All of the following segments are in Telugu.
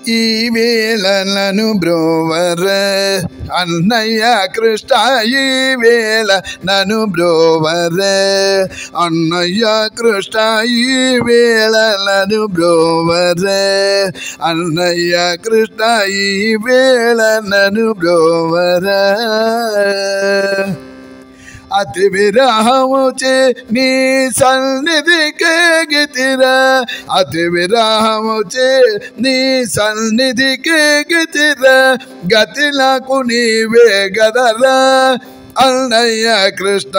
ఈ వేళలను బ్రోవర అన్నయ్య కృష్ణ ఈ వేళ నను బ్రోవర అన్నయ్య కృష్ణ ఈ వేళ నను బ్రోవర అన్నయ్య కృష్ణ ఈ వేళ నను బ్రోవర అతి విరహముచే నీ సన్నిధికి గితిరా అతి విరహముచే నీ సన్నిధికి గితిరా గతి నాకు నీవే గదరా అన్నయ్య కృష్ణ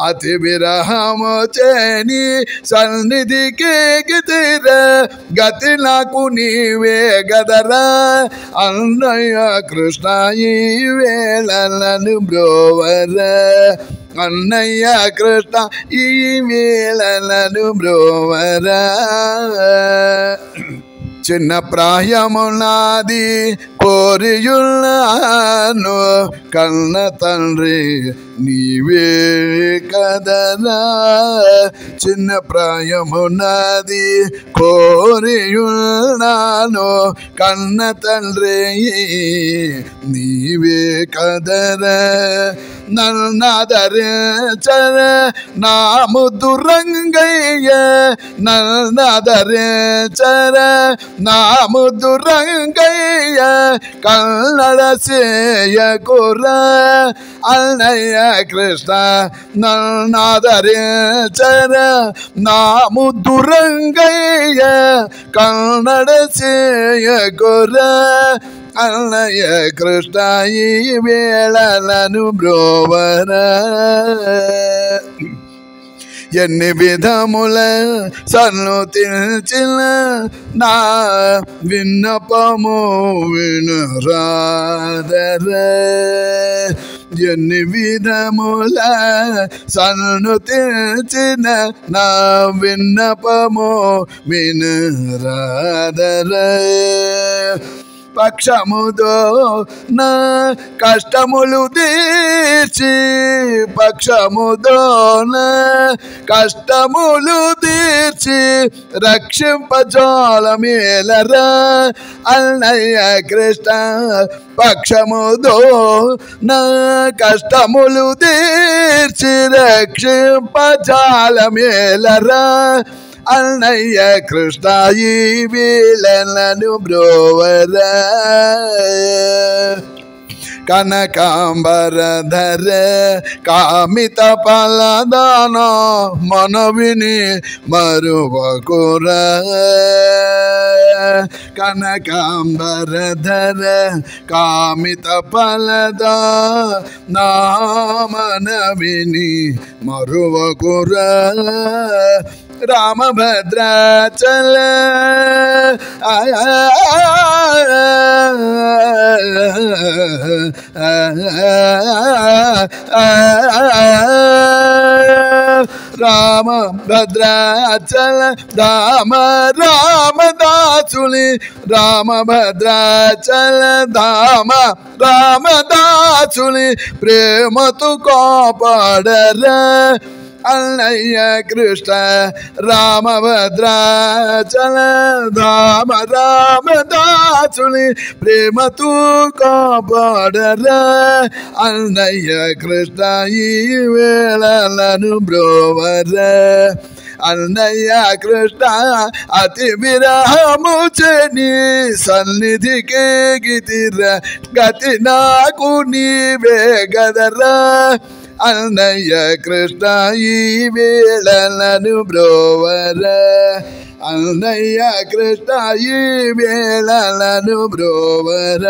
అతి విరహముచే నీ సన్నిధికి గితిరా గతి నాకు నీవే గదరా అన్నయ్య కృష్ణ ఈ వేళలను బ్రోవర అన్నయ్య కృష్ణ ఈ వేళలను బ్రోవర చిన్న ప్రాయము నాది కోరియున్నాను కన్న తండ్రి నీవే కదరా చిన్న ప్రాయము నాది కోరియున్నాను కన్న తండ్రి నీవే కదరా నన్నదరించర నా ముద్దు రంగయ్య నన్నదరించర నా ముద్దు రంగయ్య కన్నడ సేయకురా అన్నయ్య కృష్ణ నన్నదరించర నా ముద్దు రంగయ్య కన్నడ సేయకురా అన్నయ్య కృష్ణ ఈ వేళలను బ్రోవర ఎన్ని విధముల సన్నుతించిన నా విన్నపము వినరాదర ఎన్ని విధముల సన్నుతించిన నా విన్నపము వినరాదర పక్షముదో నా కష్టములు తీర్చి పక్షముదో నా కష్టములు తీర్చి రక్షింపజాలమేలరా అన్నయ్య కృష్ణ పక్షముదో నా కష్టములు తీర్చి రక్షింపజాలమేలరా అన్నయ్య కృష్ణ ఈ వేళలను బ్రోవర కనకాంబరధర కామిత ఫలదాన మనవిని మరువకుర కనకాంబరధర కామిత ఫలదా నా మనవిని మరువకుర రామభద్రాచల రామభద్రాచల రామ రామదాసుని రామభద్రాచల రామ రామదాసుని ప్రేమతో కాపాడరా అన్నయ్య కృష్ణ రామభద్రాచల రామ రామదాసుని ప్రేమతో కాపాడరా అన్నయ్య కృష్ణ ఈ వేళలను బ్రోవర అన్నయ్య కృష్ణ అతి విరహము చెని సన్నిధికి గితిరా గతి నాకు నీవే గదరా అన్నయ్య కృష్ణ ఈ వేళలను బ్రోవర అన్నయ్య కృష్ణ ఈ వేళలను బ్రోవర